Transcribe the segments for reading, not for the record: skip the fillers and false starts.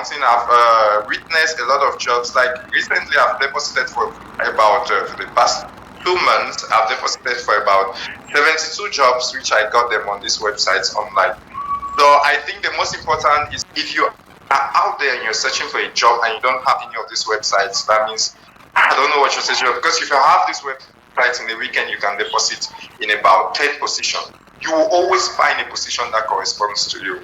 accounting, I've witnessed a lot of jobs. Like recently, I've deposited for about for the past 2 months. I've deposited for about 72 jobs, which I got them on these websites online. So I think the most important is if you are out there and you're searching for a job and you don't have any of these websites, that means I don't know what you're searching for. Because if you have these websites in the weekend, you can deposit in about 10 position. You will always find a position that corresponds to you.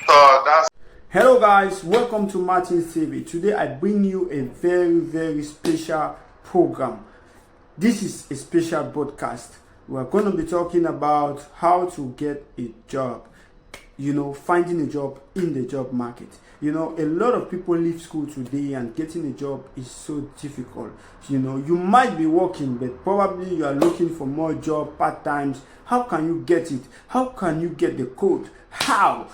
So that's. Hello guys, welcome to Martins TV. Today I bring you a very special program. This is a special broadcast. We are going to be talking about how to get a job. Finding a job in the job market. A lot of people leave school today and getting a job is so difficult. You might be working, but probably you are looking for more job, part-times. How can you get it? How can you get the code? How?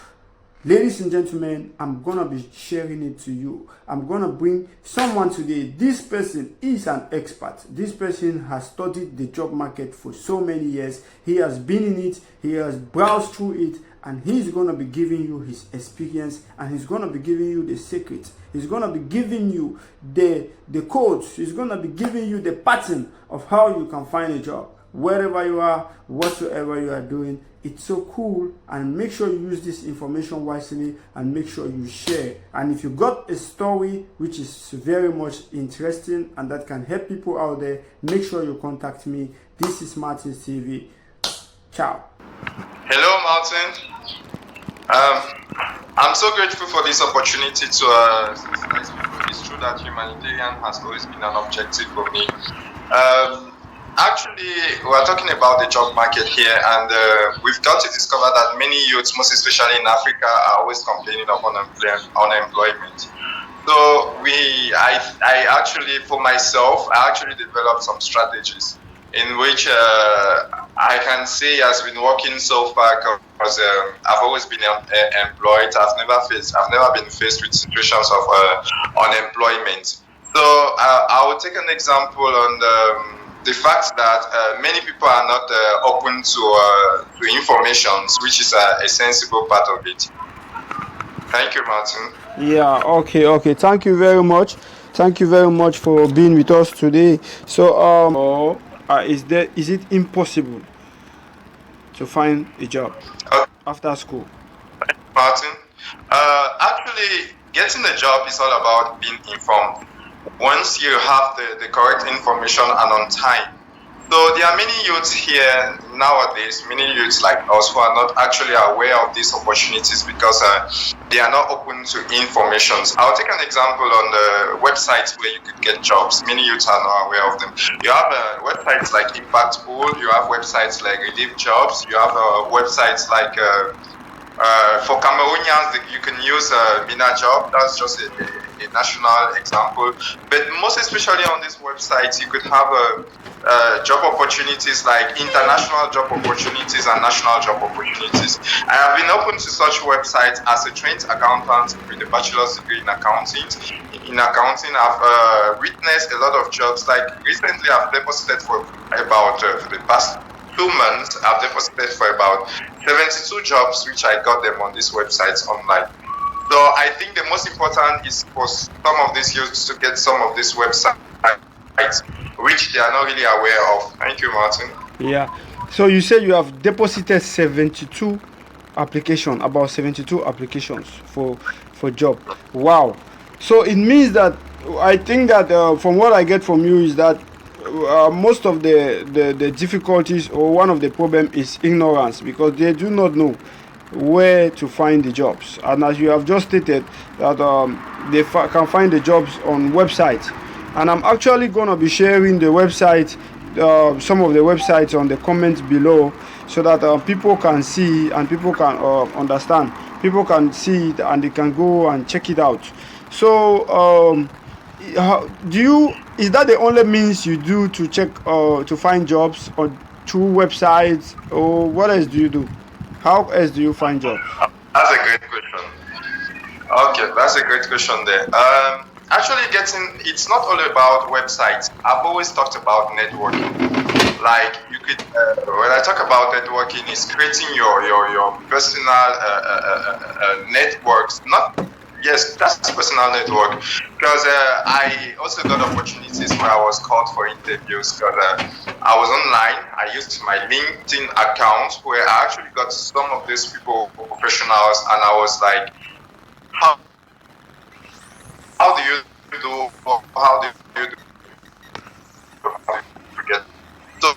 Ladies and gentlemen, I'm going to be sharing it to you. I'm going to bring someone today. This person is an expert. This person has studied the job market for so many years. He has been in it. He has browsed through it. And he's going to be giving you his experience, and he's going to be giving you the secrets. He's going to be giving you the codes. He's going to be giving you the pattern of how you can find a job. Wherever you are, whatsoever you are doing, it's so cool. And make sure you use this information wisely and make sure you share. And if you got a story which is very much interesting and that can help people out there, make sure you contact me. This is Martins TV. Ciao. Hello, Martin. I'm so grateful for this opportunity to sensitize people. It's true that humanitarian has always been an objective for me. Actually, we're talking about the job market here, and we've got to discover that many youths, most especially in Africa, are always complaining of unemployment. So I actually, for myself, I actually developed some strategies in which I can say has been working so far, because I've always been employed. I've never been faced with situations of unemployment. So I will take an example on the fact that many people are not open to information, which is a sensible part of it. Thank you, Martin. Yeah, okay. Thank you very much. Thank you very much for being with us today. So, is it impossible to find a job after school? Martin, actually, getting a job is all about being informed. Once you have the correct information and on time. So there are many youths here nowadays, many youths like us who are not actually aware of these opportunities because they are not open to information. I'll take an example on the websites where you could get jobs. Many youths are not aware of them. You have websites like Impact Pool, you have websites like Redeem Jobs, you have websites like for Cameroonians, you can use Mina Job. That's just a national example. But most especially on this website, you could have job opportunities like international job opportunities and national job opportunities. I have been open to such websites as a trained accountant with a bachelor's degree in accounting. I've witnessed a lot of jobs. Like recently, I've deposited for about for the past 2 months. I've deposited for about 72 jobs, which I got them on these websites online. So I think the most important is for some of these youths to get some of these websites, which they are not really aware of. Thank you, Martin. Yeah. So you said you have deposited 72 applications, about 72 applications for job. Wow. So it means that I think that from what I get from you is that most of the difficulties or one of the problem is ignorance, because they do not know where to find the jobs. And as you have just stated that they can find the jobs on websites, and I'm actually going to be sharing the website, some of the websites on the comments below, so that people can see and people can understand. People can see it and they can go and check it out. So is that the only means you do to check to find jobs, or through websites, or what else do you do? How else do you find jobs? That's a great question. Okay, that's a great question there. Actually, it's not all about websites. I've always talked about networking. Like you could, when I talk about networking, is creating your personal networks. Not Yes, that's personal network. Because I also got opportunities where I was called for interviews because I was online. I used my LinkedIn account where I actually got some of these people, professionals, and I was like, how, how do you do, how do you do, how do you get? So,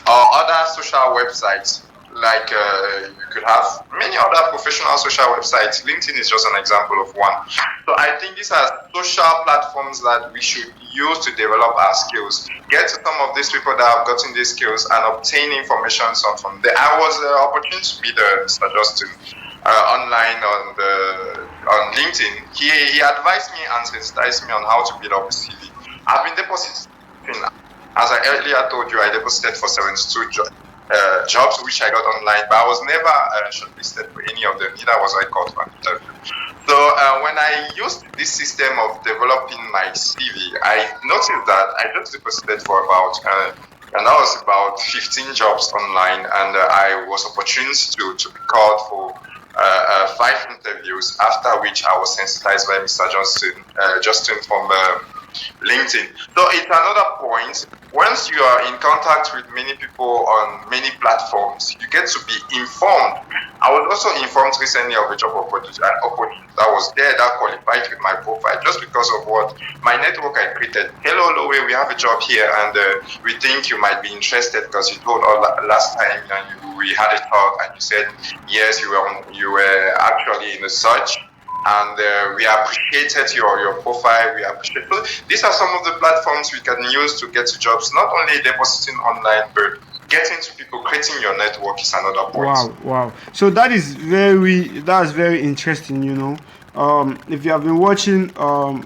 or other social websites like you could have many other professional social websites. LinkedIn is just an example of one. So I think these are social platforms that we should use to develop our skills. Get to some of these people that have gotten these skills and obtain information from them. I was opportunity to meet Mr. Justin online on LinkedIn. He advised me and sensitized me on how to build up a CV. I've been depositing, as I earlier told you, I deposited for 72 jobs which I got online, but I was never shortlisted for any of them. Neither was I called for an interview. So when I used this system of developing my CV, I noticed that I just deposited for about and that was about 15 jobs online, and I was opportune to be called for 5 interviews, after which I was sensitized by Mr. Justin from LinkedIn. So it's another point. Once you are in contact with many people on many platforms, you get to be informed. I was also informed recently of a job opportunity that was there that qualified with my profile just because of what my network I created. Hello, Lowe, we have a job here, and we think you might be interested because you told us last time and we had a talk, and you said yes, you were actually in a search. And we appreciated your profile. We appreciate. So these are some of the platforms we can use to get to jobs. Not only depositing online, but getting to people, creating your network is another point. Wow. So that's very interesting. If you have been watching,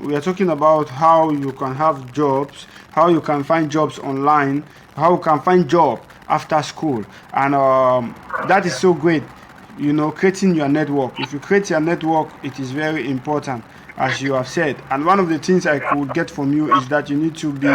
we are talking about how you can have jobs, how you can find jobs online, how you can find job after school, and that is so great. Creating your network. If you create your network, it is very important, as you have said. And one of the things I could get from you is that you need to be,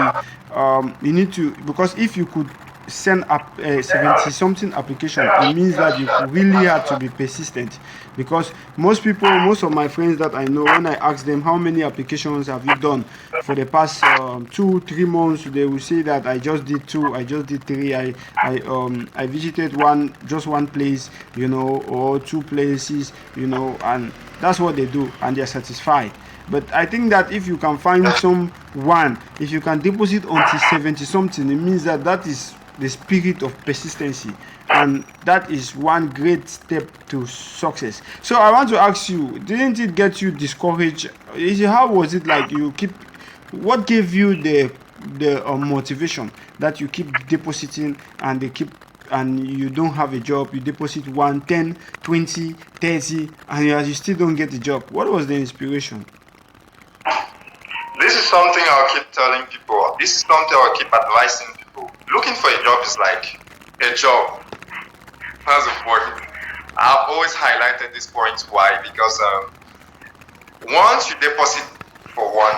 because if you could send up 70 something application, it means that you really have to be persistent. Because most of my friends that I know, when I ask them how many applications have you done for the past 2-3 months, they will say that I just did 2, I just did 3, I visited just one place, or 2 places, and that's what they do, and they're satisfied. But I think that if you can find someone, if you can deposit until 70 something, it means that is the spirit of persistency, and that is one great step to success. So I want to ask you, didn't it get you discouraged? How was it like? What gave you the motivation that you keep depositing and you don't have a job? You deposit 1, 10, 20, 30, and you still don't get a job. What was the inspiration? This is something I'll keep telling people. This is something I'll keep advising people. Looking for a job is like a job. That's important. I've always highlighted this point. Why? Because once you deposit for one,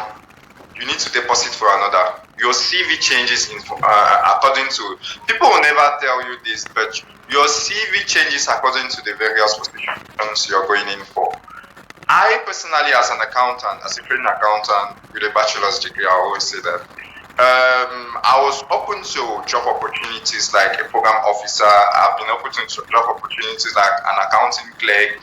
you need to deposit for another. Your CV changes according to, people will never tell you this, but your CV changes according to the various positions you're going in for. I personally, as an accountant, as a training accountant with a bachelor's degree, I always say that I was open to job opportunities like a program officer. I've been open to job opportunities like an accounting clerk.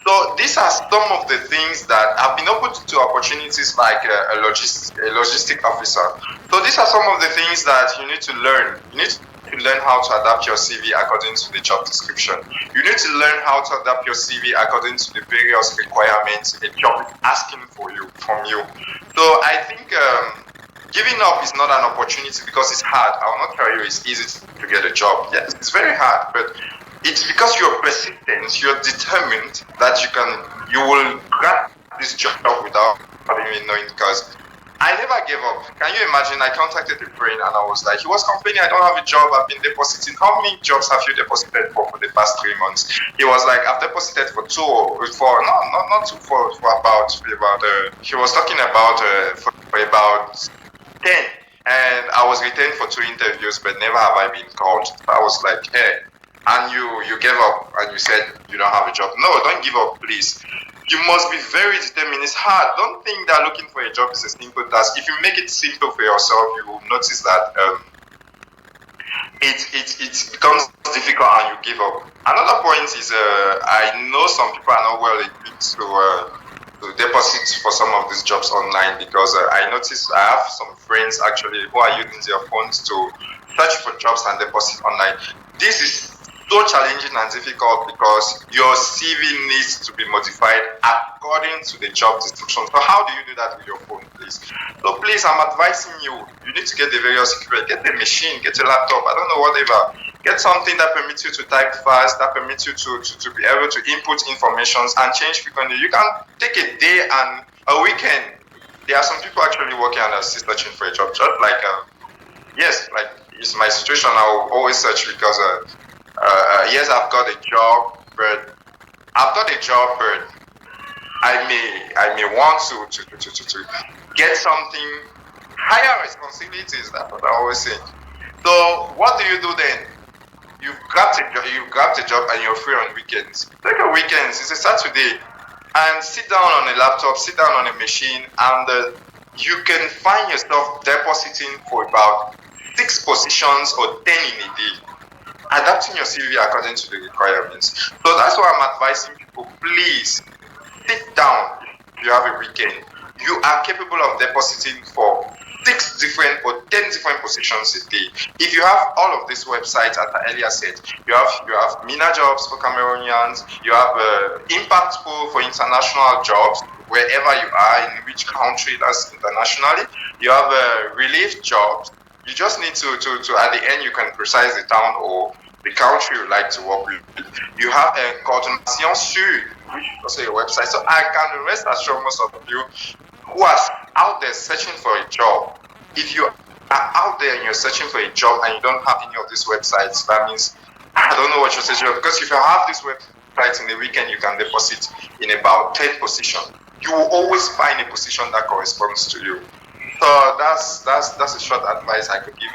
So these are some of the things that I've been open to opportunities like a logistic officer. So these are some of the things that you need to learn. You need to learn how to adapt your CV according to the job description. You need to learn how to adapt your CV according to the various requirements a job is asking from you. So I think giving up is not an opportunity because it's hard. I will not tell you it's easy to get a job. Yes, it's very hard, but it's because you're persistent, you're determined that you will grab this job without even knowing, because I never gave up. Can you imagine? I contacted a friend and I was like, he was complaining, I don't have a job, I've been depositing. How many jobs have you deposited for the past 3 months? He was like, I've deposited for 2 or 4, not 2, for about, he was talking about for about 10. And I was retained for 2 interviews, but never have I been called. I was like, hey, and you gave up and you said you don't have a job. No, don't give up, please. You must be very determined. It's hard. Don't think that looking for a job is a simple task. If you make it simple for yourself, you will notice that it becomes difficult and you give up. Another point is I know some people are not well equipped to deposit for some of these jobs online, because I noticed I have some friends actually who are using their phones to search for jobs and deposit online. This is so challenging and difficult because your CV needs to be modified according to the job description. So how do you do that with your phone, please? So please, I'm advising you need to get the various equipment, get a machine, get a laptop, I don't know, whatever. Get something that permits you to type fast, that permits you to be able to input informations and change frequently. You can take a day and a weekend. There are some people actually working and still searching for a job. Just like, yes, like it's my situation. I will always search because yes, I've got a job, but I may want to get something higher responsibilities. That's what I always say. So what do you do then? You've grabbed a job and you're free on weekends. Take a weekends. It's a Saturday, and sit down on a laptop, sit down on a machine, and you can find yourself depositing for about 6 positions or 10 in a day, adapting your CV according to the requirements. So that's why I'm advising people, please sit down. If you have a weekend, you are capable of depositing for 6 different or 10 different positions a day. If you have all of these websites, as I earlier said, you have Mina Jobs for Cameroonians, you have Impact Pool for international jobs, wherever you are, in which country, that's internationally. You have Relief Jobs. You just need to at the end, you can precise the town or the country you like to work with. You have a Coordination Sud, which is also a website. So I can rest assured most of you who are out there searching for a job, if you are out there and you're searching for a job and you don't have any of these websites, that means I don't know what you're searching for. Because if you have these websites in the weekend, you can deposit in about 10 positions. You will always find a position that corresponds to you. So that's a short advice I could give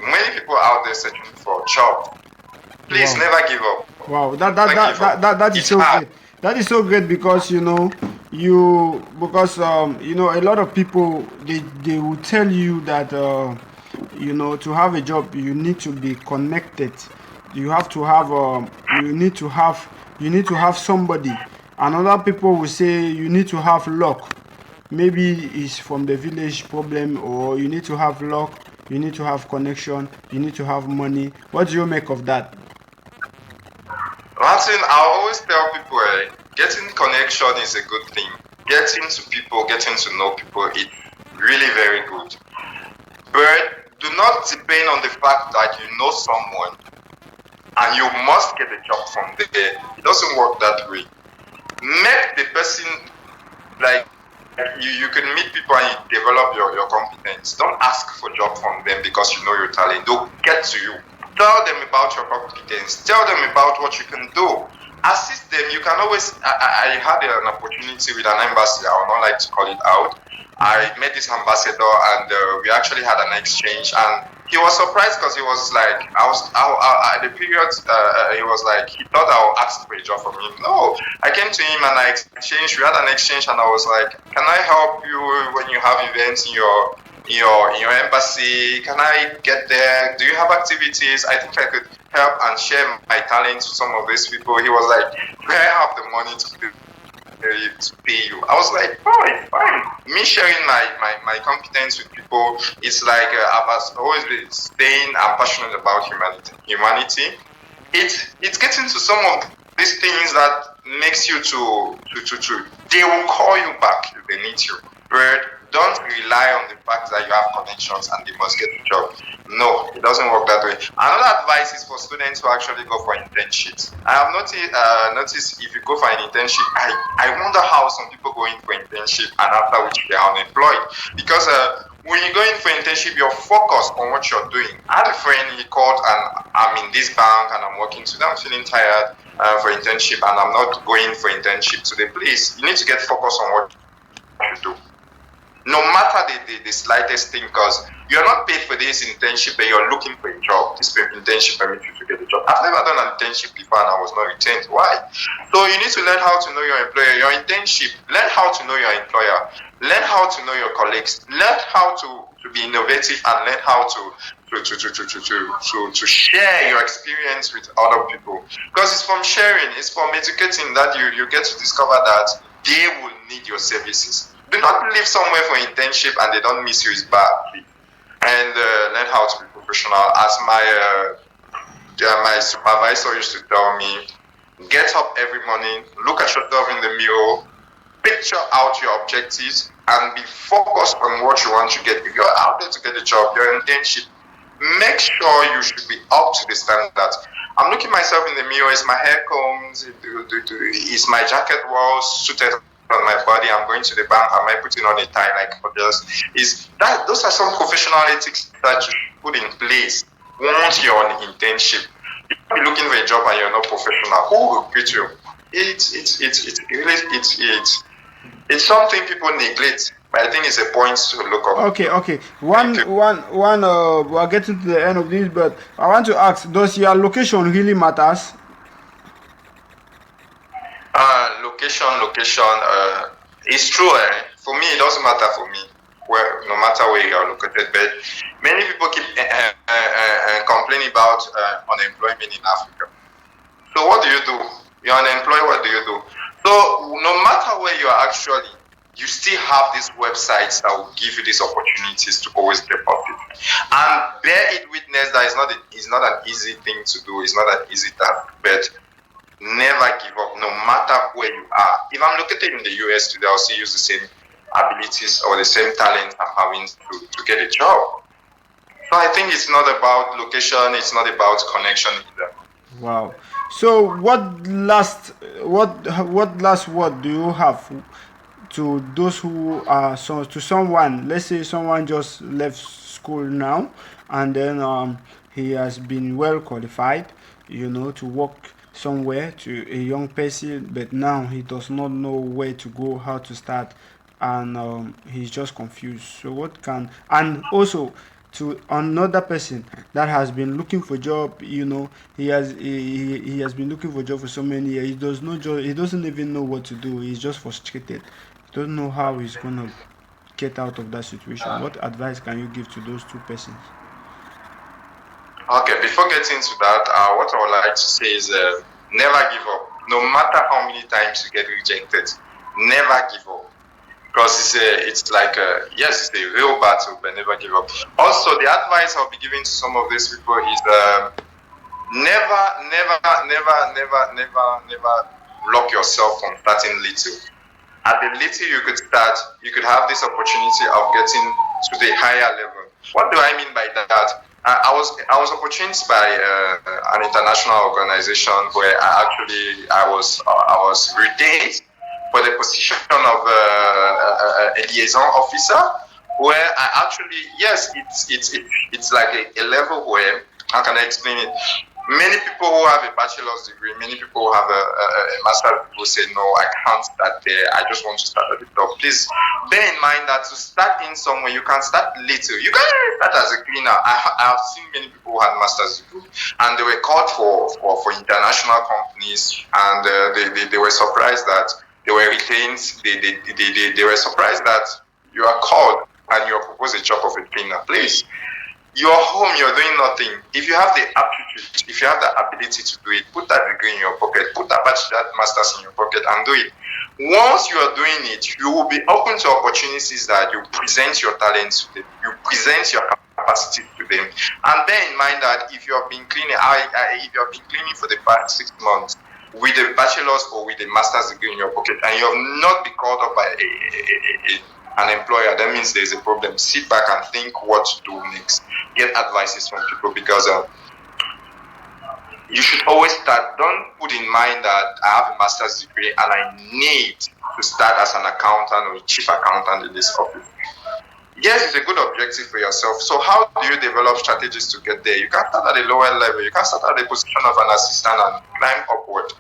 many people out there searching for a job. Please never give up. Wow, that is so great. That is so great because a lot of people they will tell you that to have a job you need to be connected. You have to have you need to have somebody. And other people will say you need to have luck. Maybe it's from the village problem, or you need to have luck, you need to have connection, you need to have money. What do you make of that? Martin, I always tell people, getting connection is a good thing. Getting to people, getting to know people is really very good. But do not depend on the fact that you know someone and you must get a job from there. It doesn't work that way. Make the person, like, you can meet people and you develop your competence. Don't ask for job from them because you know your talent. They'll get to you. Tell them about your competence. Tell them about what you can do. Assist them. You can always. I had an opportunity with an ambassador. I would not like to call it out. I met this ambassador and we actually had an exchange. And he was surprised because he was like, at the period, he was like, he thought I would ask for a job from him. No, I came to him and I exchanged. We had an exchange and I was like, can I help you when you have events in your embassy? Can I get there? Do you have activities? I think I could help and share my talents with some of these people. He was like, do I have the money to pay you? I was like, fine. Me sharing my competence with people, it's like I've always been saying I'm passionate about humanity. It's getting to some of these things that makes you to they will call you back if they need you. But don't rely on the fact that you have connections and they must get the job. No, it doesn't work that way. Another advice is for students who actually go for internships. I have noticed if you go for an internship, I wonder how some people go in for internship and after which they are unemployed. Because when you go in for internship, you're focused on what you're doing. I had a friend, he called and I'm in this bank and I'm working today. I'm feeling tired for internship and I'm not going for internship today. Please, you need to get focused on what you do. no matter the slightest thing, because you're not paid for this internship, but you're looking for a job. This internship permits you to get a job. I've never done an internship before and I was not retained. Why? So you need to learn how to know your employer, your internship, learn how to know your employer, learn how to know your colleagues, learn how to be innovative, and learn how to share your experience with other people. Because it's from sharing, it's from educating that you get to discover that they will need your services. Do not live somewhere for internship and they don't miss you is bad, please. And learn how to be professional. As my supervisor used to tell me, get up every morning, look at yourself in the mirror, picture out your objectives, and be focused on what you want to get. If you're out there to get a job, your internship, make sure you should be up to the standards. I'm looking myself in the mirror, is my hair combed, is my jacket well suited on my body, I'm going to the bank, am I putting on a tie like others? Those are some professional ethics that you should put in place once you're on internship. If you're looking for a job and you're not professional, who will quit you? It's something people neglect, but I think it's a point to look up. Okay. We're getting to the end of this, but I want to ask: does your location really matters? Location. It's true. For me, it doesn't matter for me no matter where you are located. But many people keep complaining about unemployment in Africa. So what do? You're unemployed. What do? So no matter where you are actually, you still have these websites that will give you these opportunities to always deposit. And bear it witness that it's not an easy thing to do. It's not an easy task, but never give up, no matter where you are. If I'm located in the US today, I'll still use the same abilities or the same talent I'm having to get a job. So I think it's not about location, it's not about connection either. Wow. So what last word do you have to those who are to someone? Let's say someone just left school now, and then he has been well qualified, to work somewhere, to a young person, but now he does not know where to go, how to start, and he's just confused. So and also to another person that has been looking for job, he has been looking for job for so many years. He doesn't even know what to do. He's just frustrated. He doesn't know how he's gonna get out of that situation. What advice can you give to those two persons? Okay, before getting to that, what I would like to say is never give up. No matter how many times you get rejected, never give up. Because it's a real battle, but never give up. Also, the advice I'll be giving to some of these people is never lock yourself from starting little. At the little you could start, you could have this opportunity of getting to the higher level. What do I mean by that? I was opportunized by an international organization where I was retained for the position of a liaison officer, where I actually, yes, it's like a level where, how can I explain it? Many people who have a bachelor's degree, many people who have a master's degree say, no, I can't start there. I just want to start at the top. Please bear in mind that to start in somewhere, you can start little. You can start as a cleaner. I have seen many people who had master's degree, and they were called for international companies, and they were surprised that they were retained. They were surprised that you are called and you are proposed a job of a cleaner. Please. You're home, you're doing nothing. If you have the aptitude, if you have the ability to do it, put that degree in your pocket, put that master's in your pocket and do it. Once you are doing it, you will be open to opportunities that you present your talents to them, you present your capacity to them. And bear in mind that if you have been cleaning, if you have been cleaning for the past 6 months with a bachelor's or with a master's degree in your pocket, and you have not been called up by an employer, that means there's a problem. Sit back and think what to do next. Get advices from people, because you should always start. Don't put in mind that I have a master's degree and I need to start as an accountant or a chief accountant in this office. Yes, it's a good objective for yourself. So how do you develop strategies to get there? You can start at a lower level. You can start at the position of an assistant and climb upward.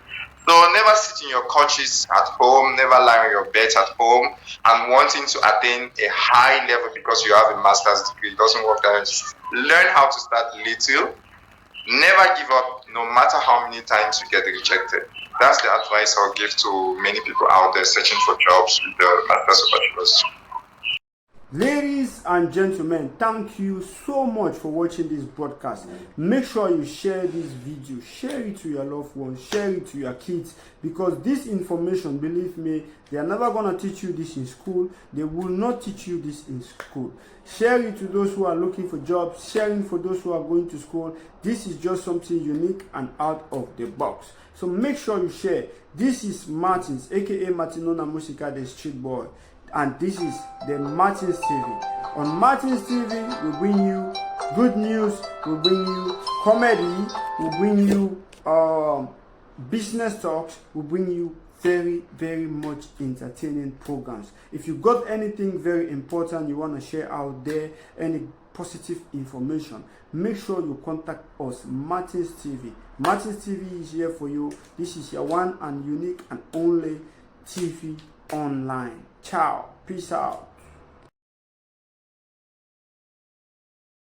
So never sit in your couches at home, never lie on your bed at home and wanting to attain a high level because you have a master's degree. It doesn't work that way. Learn how to start little. Never give up, no matter how many times you get rejected. That's the advice I'll give to many people out there searching for jobs with the master's or bachelor's. Ladies and gentlemen, thank you so much for watching this broadcast. Make sure you share this video, share it to your loved ones, share it to your kids, because this information, believe me, they are never going to teach you this in school. They will not teach you this in school. Share it to those who are looking for jobs, sharing for those who are going to school. This is just something unique and out of the box. So make sure you share. This is Martins, aka Martinona Musica, the street boy. And this is the Martins TV. On Martins TV, we bring you good news, we bring you comedy, we bring you business talks, we bring you very, very much entertaining programs. If you got anything very important you want to share out there, any positive information, make sure you contact us, Martins TV. Martins TV is here for you. This is your one and unique and only TV online. Ciao. Peace out.